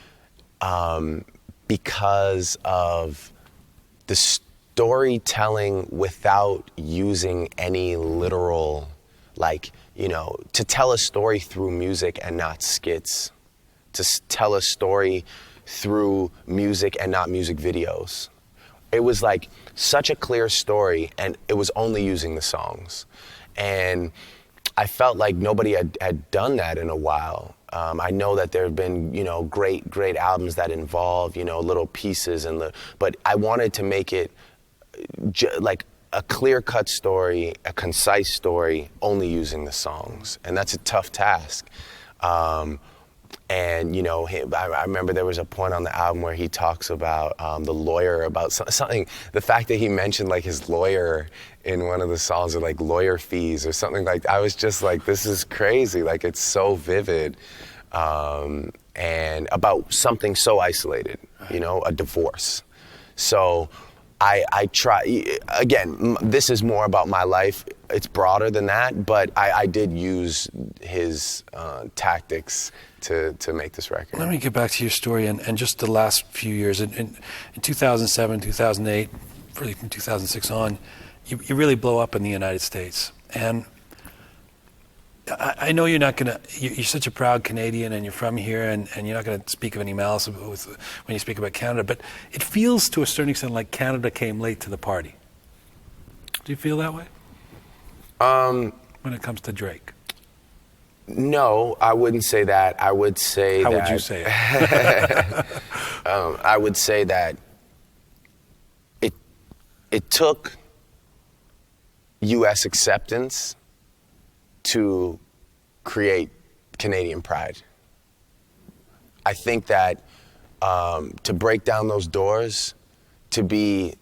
because of the storytelling without using any literal, to tell a story through music and not skits, to tell a story through music and not music videos. It was like such a clear story, and it was only using the songs. And I felt like nobody had done that in a while. I know that there have been, great albums that involve, little pieces, but I wanted to make it like a clear-cut story, a concise story, only using the songs, and that's a tough task. And I remember there was a point on the album where he talks about the lawyer, about something. The fact that he mentioned like his lawyer in one of the songs, or like lawyer fees or something like. I was just like, this is crazy. Like, it's so vivid, and about something so isolated. A divorce. So I try, again, this is more about my life. It's broader than that, but I did use his tactics to make this record. Let me get back to your story and just the last few years. In 2007, 2008, really from 2006 on, you really blow up in the United States. And I know you're not going to, you're such a proud Canadian and you're from here, and you're not going to speak of any malice when you speak about Canada, but it feels to a certain extent like Canada came late to the party. Do you feel that way? When it comes to Drake? No, I wouldn't say that. I would say How that... would you say it? I would say that it took U.S. acceptance to create Canadian pride. I think that to break down those doors, to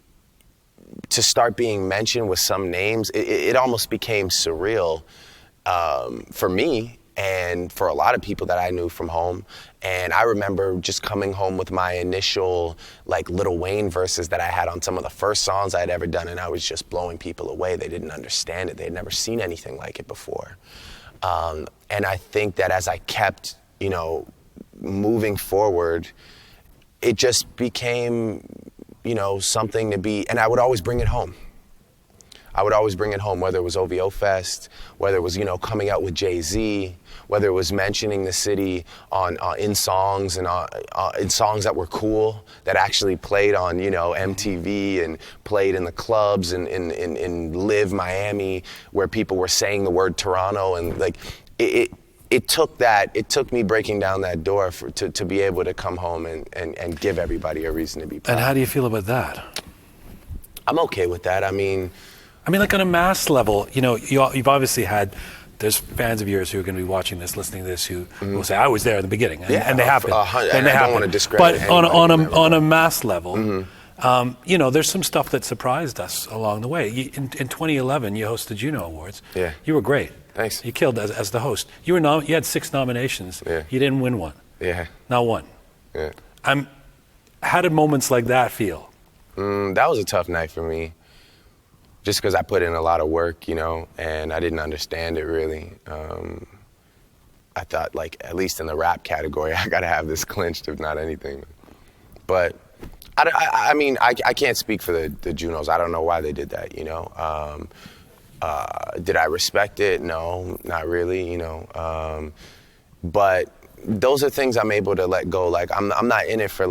start being mentioned with some names, it almost became surreal for me and for a lot of people that I knew from home. And I remember just coming home with my initial like Lil Wayne verses that I had on some of the first songs I had ever done, and I was just blowing people away. They didn't understand it. They had never seen anything like it before. And I think that as I kept, moving forward, it just became, something to be, and I would always bring it home. I would always bring it home, whether it was OVO Fest, whether it was, coming out with Jay-Z, whether it was mentioning the city in songs and in songs that were cool, that actually played on, MTV and played in the clubs and in Live Miami, where people were saying the word Toronto, and like it took me breaking down that door to be able to come home and give everybody a reason to be proud. And how do you feel about that? I'm okay with that. I mean, like on a mass level, you've obviously had, there's fans of yours who are going to be watching this, listening to this, who will say, I was there in the beginning, and they have been. And I don't want to discredit But anybody on a mass level, There's some stuff that surprised us along the way. In 2011, you hosted Juno Awards. Yeah. You were great. Thanks. You killed as the host. You had 6 nominations. Yeah. You didn't win one. Yeah. Not one. Yeah. How did moments like that feel? That was a tough night for me, just because I put in a lot of work, and I didn't understand it really. I thought, at least in the rap category, I got to have this clinched, if not anything. But I can't speak for the Junos. I don't know why they did that, Did I respect it? No, not really, But those are things I'm able to let go. I'm not in it for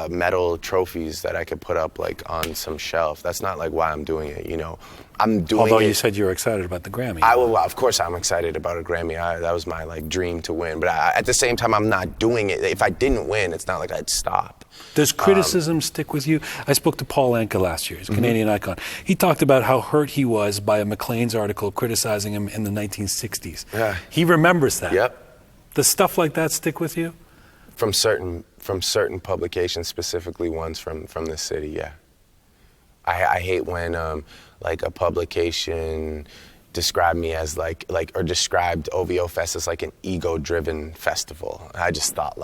medal trophies that I could put up on some shelf. That's not why I'm doing it, I'm doing Although it. you said you were excited about the Grammy. Of course I'm excited about a Grammy. That was my dream to win. But at the same time, I'm not doing it. If I didn't win, it's not like I'd stop. Does criticism stick with you? I spoke to Paul Anka last year. He's a Canadian icon. He talked about how hurt he was by a Maclean's article criticizing him in the 1960s. Yeah. He remembers that. Yep. Does stuff like that stick with you? From certain publications, specifically ones from the city, yeah. I hate when a publication described me as or described OVO Fest as an ego-driven festival. I just thought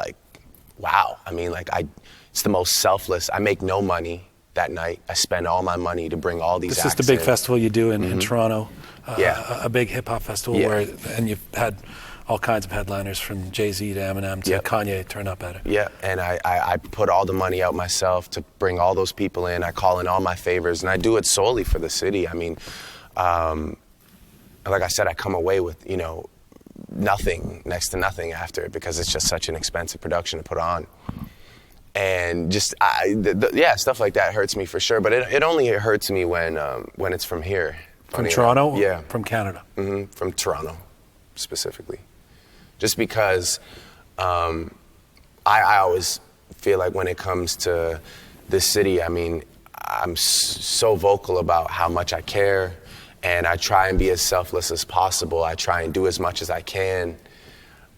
wow. It's the most selfless. I make no money that night. I spend all my money to bring all these acts This is the big in. festival you do in Toronto. Yeah. A big hip-hop festival and you've had all kinds of headliners from Jay-Z to Eminem to Kanye turn up at it. Yeah, and I put all the money out myself to bring all those people in. I call in all my favors, and I do it solely for the city. Like I said, I come away with, nothing, next to nothing after it, because it's just such an expensive production to put on. And just, stuff like that hurts me for sure, but it only hurts me when it's from here. From Toronto? Yeah. From Canada? Mm-hmm. From Toronto, specifically. Just because I always feel like when it comes to this city, I'm so vocal about how much I care, and I try and be as selfless as possible. I try and do as much as I can.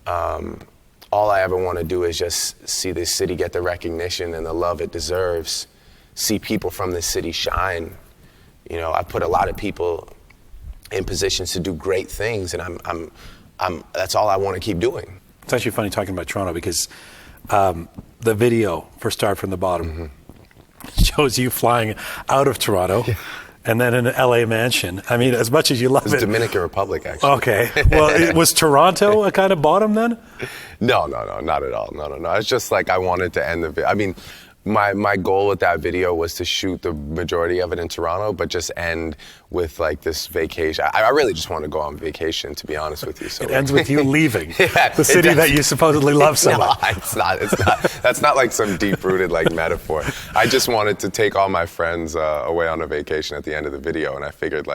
All I ever want to do is just see this city get the recognition and the love it deserves, see people from this city shine. I put a lot of people in positions to do great things, and that's all I want to keep doing. It's actually funny talking about Toronto because the video for Start From the Bottom shows you flying out of Toronto and then in an LA mansion. As much as you love it. Dominican Republic, actually. Okay. Well, was Toronto a kind of bottom then? No, not at all. No. It's just I wanted to end the video. My goal with that video was to shoot the majority of it in Toronto, but just end with this vacation. I really just want to go on vacation, to be honest with you. So it ends with you leaving the city that you supposedly love so much. No, it's not. That's not some deep-rooted metaphor. I just wanted to take all my friends away on a vacation at the end of the video, and I figured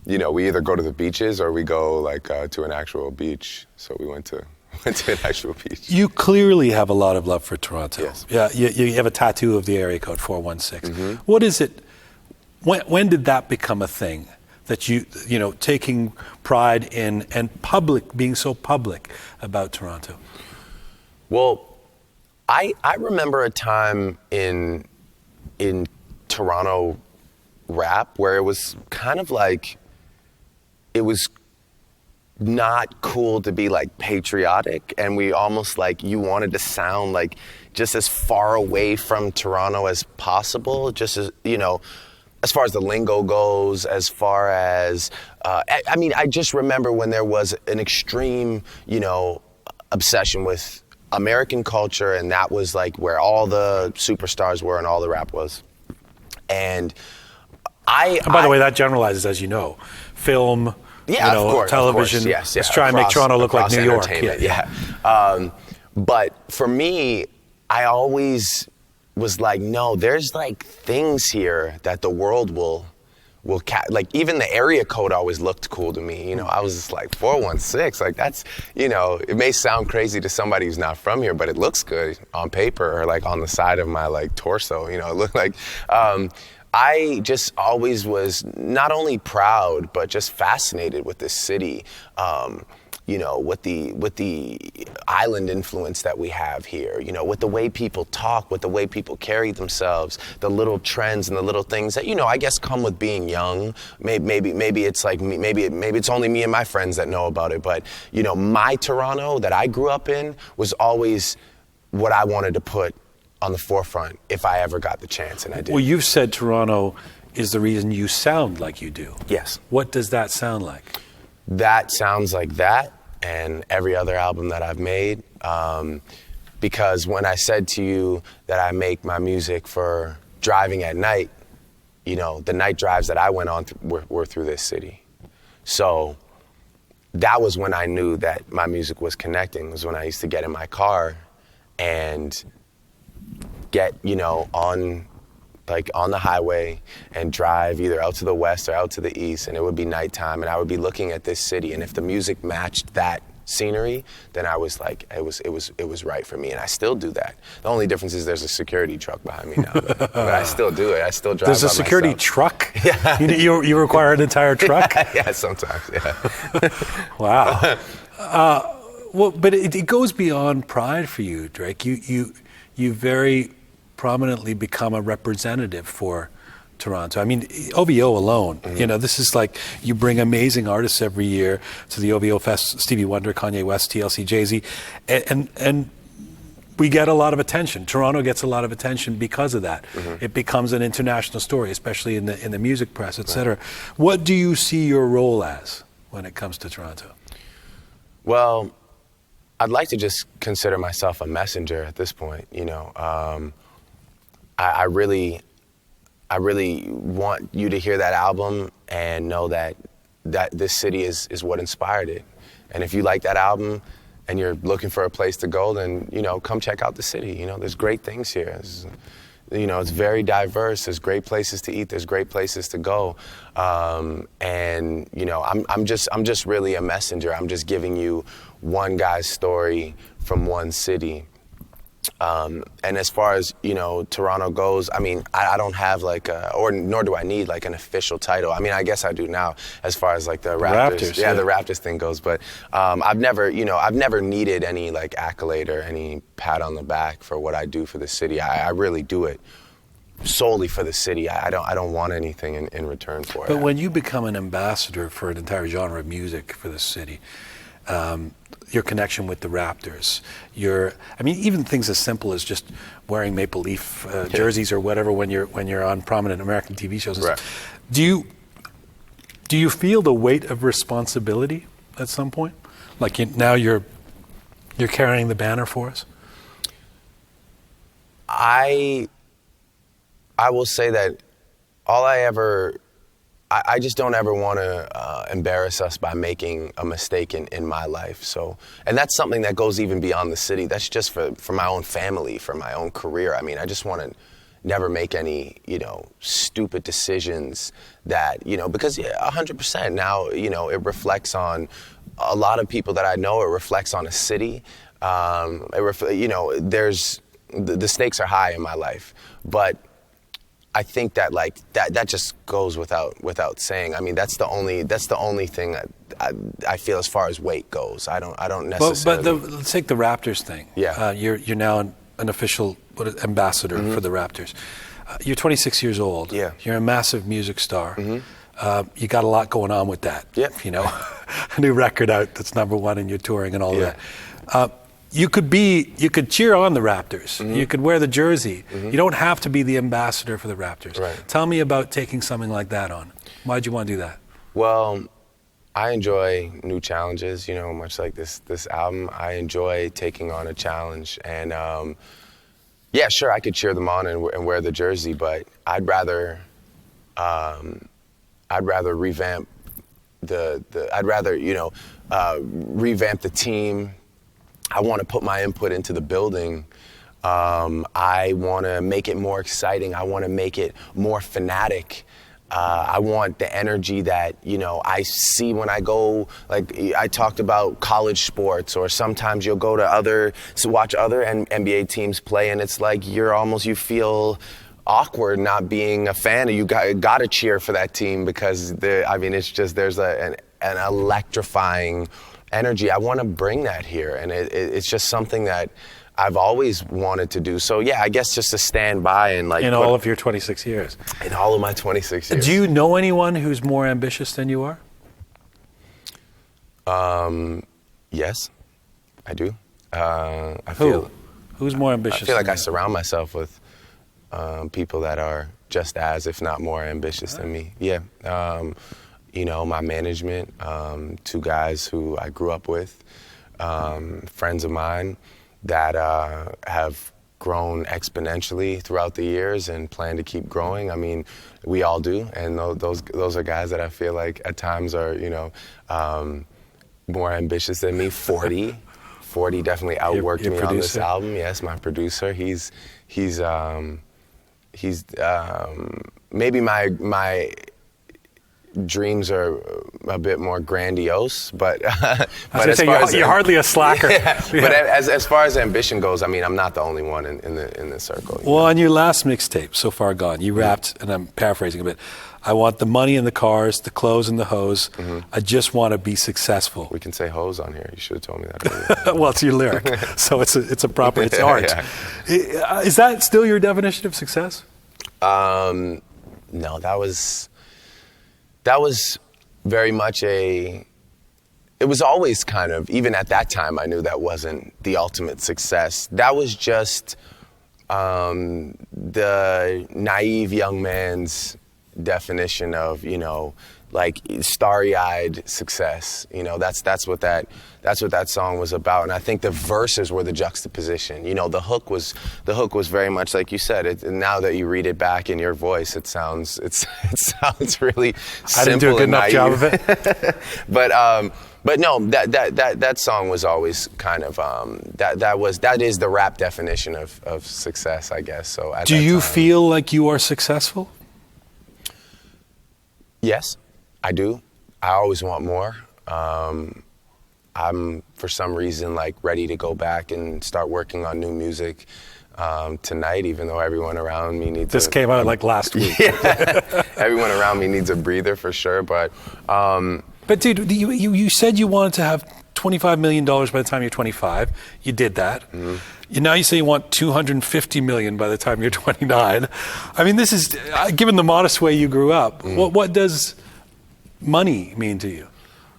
we either go to the beaches or we go to an actual beach. So we went to an actual beach. You clearly have a lot of love for Toronto. Yes. Yeah, you have a tattoo of the area code 416. What is it? When did that become a thing? That taking pride in and being so public about Toronto? Well, I remember a time in Toronto rap where it was kind of it was not cool to be patriotic, and we almost you wanted to sound just as far away from Toronto as possible, just as as far as the lingo goes, as far as I just remember when there was an extreme obsession with American culture, and that was where all the superstars were and all the rap was. And by the way, that generalizes, as you know, film. Yeah, of course, television. Of course, yes. Let's try and make Toronto look like New York. Yeah. But for me, I always was no, there's things here that the world will even the area code always looked cool to me. I was just 416. That's, it may sound crazy to somebody who's not from here, but it looks good on paper or on the side of my torso. It looked I just always was not only proud, but just fascinated with this city. with the island influence that we have here, with the way people talk, with the way people carry themselves, the little trends and the little things that, I guess come with being young. Maybe it's like maybe it's only me and my friends that know about it. But, my Toronto that I grew up in was always what I wanted to put on the forefront if I ever got the chance, and I did. Well, you've said Toronto is the reason you sound like you do. Yes. What does that sound like? That sounds like that and every other album that I've made. Because when I said to you that I make my music for driving at night, the night drives that I went on were through this city. So that was when I knew that my music was connecting, was when I used to get in my car and get, on the highway and drive either out to the west or out to the east, and it would be nighttime, and I would be looking at this city, and if the music matched that scenery, then I was like, it was right for me, and I still do that. The only difference is there's a security truck behind me now, but I still do it. I still drive. There's a by security myself. Truck? Yeah. You require an entire truck? Yeah, sometimes. Yeah. Wow. Well, but it goes beyond pride for you, Drake. You very prominently become a representative for Toronto. I mean, OVO alone, this is like, you bring amazing artists every year to the OVO Fest, Stevie Wonder, Kanye West, TLC, Jay-Z, and we get a lot of attention. Toronto gets a lot of attention because of that. It becomes an international story, especially in the music press, et cetera. What do you see your role as when it comes to Toronto? Well, I'd like to just consider myself a messenger at this point, I really want you to hear that album and know that this city is what inspired it. And if you like that album and you're looking for a place to go, then, come check out the city. There's great things here. It's very diverse. There's great places to eat. There's great places to go. And, I'm just really a messenger. I'm just giving you one guy's story from one city. And as far as, Toronto goes, I mean, I don't have nor do I need an official title. I mean, I guess I do now as far as the Raptors. Yeah, the Raptors thing goes. But I've never needed any accolade or any pat on the back for what I do for the city. I really do it solely for the city. I don't want anything in return for it. But when you become an ambassador for an entire genre of music for the city, your connection with the Raptors, even things as simple as just wearing Maple Leaf jerseys or whatever when you're on prominent American TV shows. Right. Do you feel the weight of responsibility at some point? Now you're carrying the banner for us? I will say that I just don't ever want to embarrass us by making a mistake in my life. So, and that's something that goes even beyond the city. That's just for my own family, for my own career. I mean, I just want to never make any, stupid decisions that, because 100% now, it reflects on a lot of people that I know. It reflects on a city. There's the stakes are high in my life, but I think that that just goes without saying. I mean, that's the only thing that I feel as far as weight goes. I don't necessarily. But let's take the Raptors thing. Yeah. You're now an official ambassador for the Raptors. You're 26 years old. Yeah. You're a massive music star. You got a lot going on with that. Yep. A new record out that's #1 and you're touring and all that. You could cheer on the Raptors. You could wear the jersey. You don't have to be the ambassador for the Raptors. Right. Tell me about taking something like that on. Why'd you want to do that? Well, I enjoy new challenges, much like this album. I enjoy taking on a challenge. And yeah, sure, I could cheer them on and wear the jersey, but I'd rather revamp revamp the team. I want to put my input into the building. I want to make it more exciting. I want to make it more fanatic. I want the energy that, I see when I go, I talked about college sports, or sometimes you'll go to watch other NBA teams play, and it's like you feel awkward not being a fan, and you got to cheer for that team because, there's an electrifying energy. I want to bring that here, and it's just something that I've always wanted to do. So yeah, I guess just to stand by and like... In all of your 26 years. In all of my 26 years. Do you know anyone who's more ambitious than you are? Yes, I do. Who's more ambitious? I feel like I surround myself with people that are just as, if not more, ambitious than me. Yeah. My management, 2 guys who I grew up with, friends of mine that have grown exponentially throughout the years and plan to keep growing. I mean, we all do, and those are guys that I feel like at times are, more ambitious than me. 40 definitely outworked your me producer? on this album. Yes, my producer. He's maybe my dreams are a bit more grandiose, but you're hardly a slacker. Yeah. But as far as ambition goes, I mean, I'm not the only one in the circle. Well, on your last mixtape, So Far Gone, you rapped, and I'm paraphrasing a bit, I want the money and the cars, the clothes and the hoes. I just want to be successful. We can say hoes on here. You should have told me that earlier. Well, it's your lyric, so it's art. Yeah. Is that still your definition of success? No, that was very much it was always kind of, even at that time, I knew that wasn't the ultimate success. That was just the naive young man's definition of, like starry-eyed success. That's what that song was about. And I think the verses were the juxtaposition. The hook was very much like you said. Now that you read it back in your voice, it sounds really simple. I didn't do a good enough job of it. But no, that song was always kind of that is the rap definition of success, I guess. So do you feel like you are successful? Yes, I do. I always want more. I'm, for some reason, like ready to go back and start working on new music tonight, even though everyone around me needs This came out like last week. Yeah. Everyone around me needs a breather for sure, but dude, you said you wanted to have $25 million by the time you're 25. You did that. Mm-hmm. Now you say you want $250 million by the time you're 29. I mean, this is, given the modest way you grew up, what does money mean to you?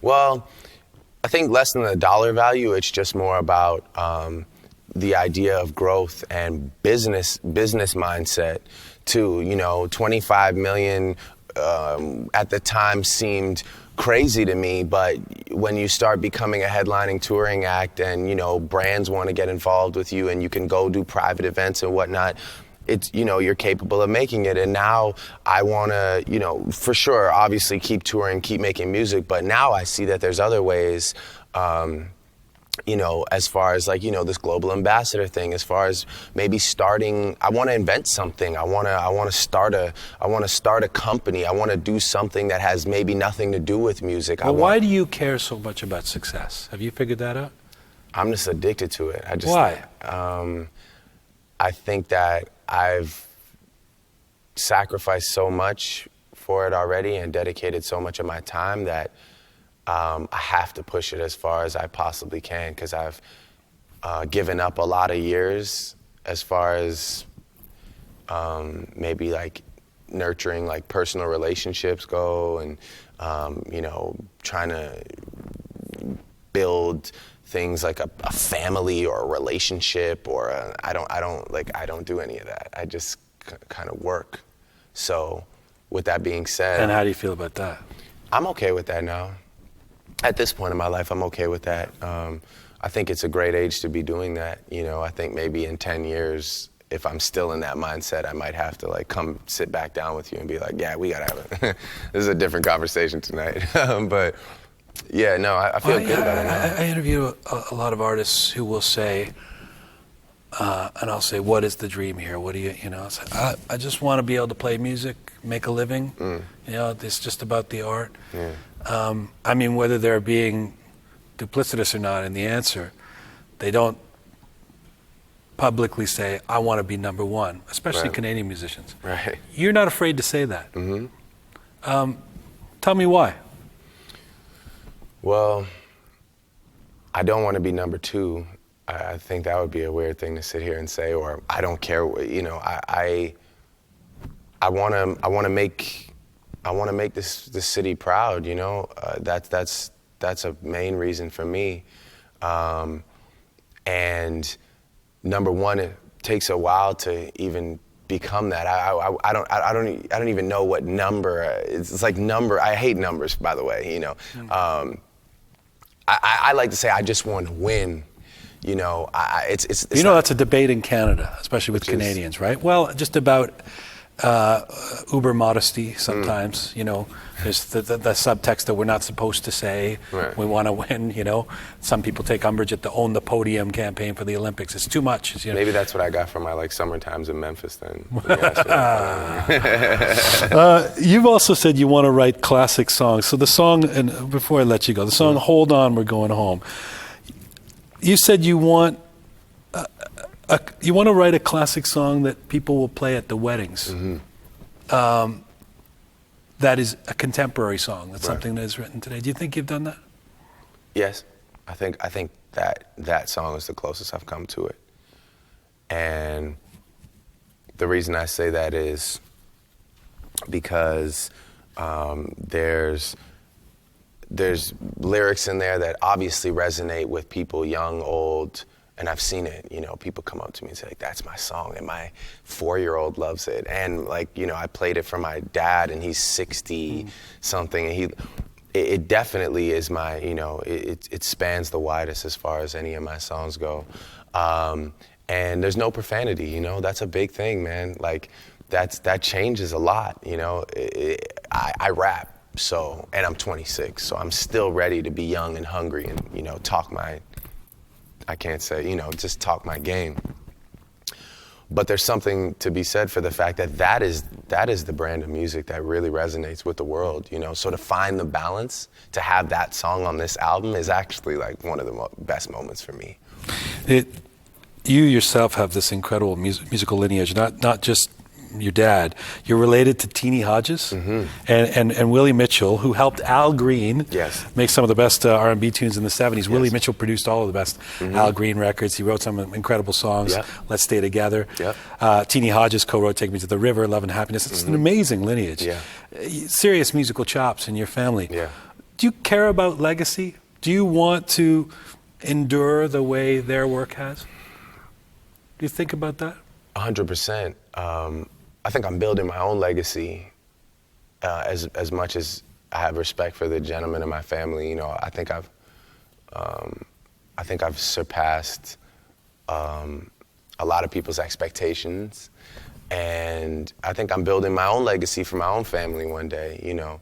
Well, I think less than the dollar value, it's just more about the idea of growth and business mindset too. 25 million at the time seemed crazy to me, but when you start becoming a headlining touring act and brands want to get involved with you and you can go do private events and whatnot, it's you're capable of making it. And now I want to for sure obviously keep touring, keep making music, but now I see that there's other ways, as far as like this global ambassador thing, as far as maybe starting, I want to invent something. I want to start a company. I want to do something that has maybe nothing to do with music. Well, why do you care so much about success? Have you figured that out? I'm just addicted to it. Why? I think that I've sacrificed so much for it already and dedicated so much of my time that I have to push it as far as I possibly can, because I've given up a lot of years as far as maybe like nurturing like personal relationships go, and trying to build things like a family or a relationship, or I don't do any of that. I just kind of work. So with that being said, and how do you feel about that? I'm okay with that now. At this point in my life, I'm okay with that. I think it's a great age to be doing that. I think maybe in 10 years, if I'm still in that mindset, I might have to like come sit back down with you and be like, yeah, we gotta have it. This is a different conversation tonight. But yeah, no, I feel good about it now. I interview a lot of artists who will say, and I'll say, what is the dream here? What do you, I just want to be able to play music, make a living. It's just about the art. Yeah. I mean, whether they're being duplicitous or not in the answer, they don't publicly say, I want to be number one, especially Right. Canadian musicians. Right. You're not afraid to say that. Mm-hmm. Tell me why. Well, I don't want to be number two. I think that would be a weird thing to sit here and say, or I don't care. You know, I want to make this city proud. You know, that's a main reason for me. And number one, it takes a while to even become that. I don't even know what number. It's like number. I hate numbers, by the way. You know, I like to say I just want to win. You know, it's you know, that's a debate in Canada, especially with Canadians, right? Well, just about uber modesty sometimes. You know, there's the subtext that we're not supposed to say. Right. We want to win. You know, some people take umbrage at the Own the Podium campaign for the Olympics. It's too much. You know? Maybe that's what I got from my like summer times in Memphis. Then you've also said you want to write classic songs. So the song, and before I let you go, the song "Hold On, We're Going Home." You said you want you want to write a classic song that people will play at the weddings. Mm-hmm. That is a contemporary song. That's Right. something that is written today. Do you think you've done that? Yes, I think that song is the closest I've come to it. And the reason I say that is because there's lyrics in there that obviously resonate with people, young, old, and I've seen it. You know, people come up to me and say, like, that's my song, and my 4-year-old loves it. And, like, you know, I played it for my dad, and he's 60-something, and it definitely is my, you know, it spans the widest as far as any of my songs go. And there's no profanity, you know, that's a big thing, man. Like, that changes a lot, you know. I rap. So, and I'm 26, so I'm still ready to be young and hungry and, you know, talk my game. But there's something to be said for the fact that is the brand of music that really resonates with the world, you know. So to find the balance, to have that song on this album is actually like one of the best moments for me. You yourself have this incredible musical lineage, not just your dad. You're related to Teenie Hodges and Willie Mitchell, who helped Al Green make some of the best R&B tunes in the 70s. Yes. Willie Mitchell produced all of the best Al Green records. He wrote some incredible songs, Let's Stay Together. Teenie Hodges co-wrote Take Me to the River, Love and Happiness. It's an amazing lineage. Serious musical chops in your family. Do you care about legacy? Do you want to endure the way their work has? Do you think about that? 100%. I think I'm building my own legacy as much as I have respect for the gentlemen in my family. You know, I think I've surpassed a lot of people's expectations, and I think I'm building my own legacy for my own family one day. You know,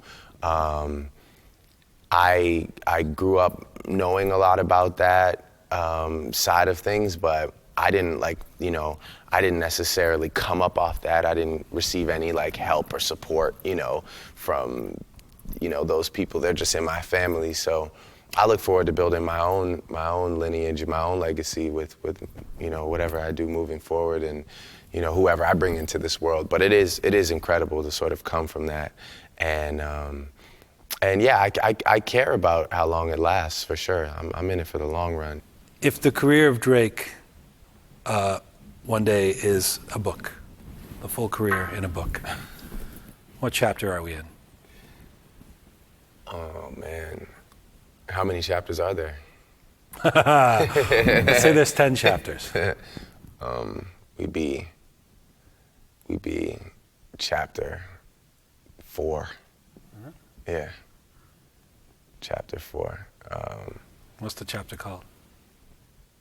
I grew up knowing a lot about that side of things, but I didn't necessarily come up off that. I didn't receive any like help or support, you know, from, you know, those people. They're just in my family. So I look forward to building my own lineage, my own legacy with you know, whatever I do moving forward, and, you know, whoever I bring into this world. But it is incredible to sort of come from that. And yeah, I care about how long it lasts, for sure. I'm in it for the long run. If the career of Drake one day is a book, a full career in a book, what chapter are we in? Oh, man. How many chapters are there? Let's say there's 10 chapters. We'd be chapter 4. Yeah. Chapter 4. What's the chapter called?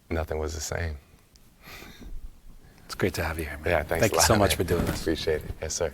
Nothing was the same. It's great to have you here, man. Yeah, thanks Thank a you lot, so much man. for doing this. Appreciate it. Yes, sir.